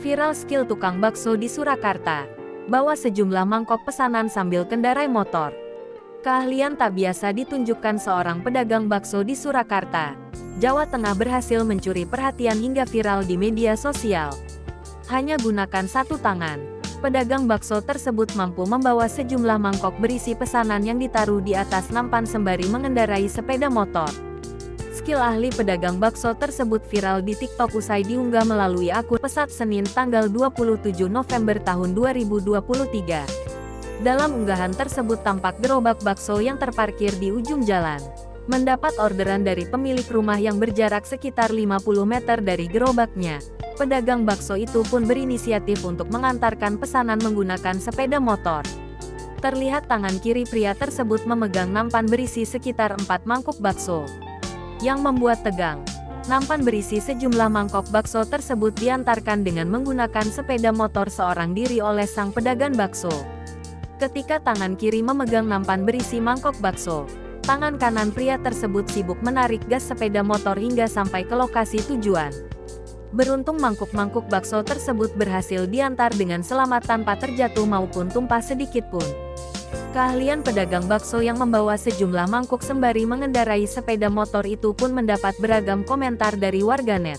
Viral skill tukang bakso di Surakarta. Bawa sejumlah mangkok pesanan sambil kendarai motor. Keahlian tak biasa ditunjukkan seorang pedagang bakso di Surakarta, Jawa Tengah berhasil mencuri perhatian hingga viral di media sosial. Hanya gunakan satu tangan, pedagang bakso tersebut mampu membawa sejumlah mangkok berisi pesanan yang ditaruh di atas nampan sembari mengendarai sepeda motor. Skill ahli pedagang bakso tersebut viral di TikTok usai diunggah melalui akun Pesat Senin tanggal 27 November tahun 2023. Dalam unggahan tersebut tampak gerobak bakso yang terparkir di ujung jalan. Mendapat orderan dari pemilik rumah yang berjarak sekitar 50 meter dari gerobaknya. Pedagang bakso itu pun berinisiatif untuk mengantarkan pesanan menggunakan sepeda motor. Terlihat tangan kiri pria tersebut memegang nampan berisi sekitar 4 mangkuk bakso. Yang membuat tegang, nampan berisi sejumlah mangkok bakso tersebut diantarkan dengan menggunakan sepeda motor seorang diri oleh sang pedagang bakso. Ketika tangan kiri memegang nampan berisi mangkok bakso, tangan kanan pria tersebut sibuk menarik gas sepeda motor hingga sampai ke lokasi tujuan. Beruntung mangkuk-mangkuk bakso tersebut berhasil diantar dengan selamat tanpa terjatuh maupun tumpah sedikit pun. Keahlian pedagang bakso yang membawa sejumlah mangkuk sembari mengendarai sepeda motor itu pun mendapat beragam komentar dari warganet.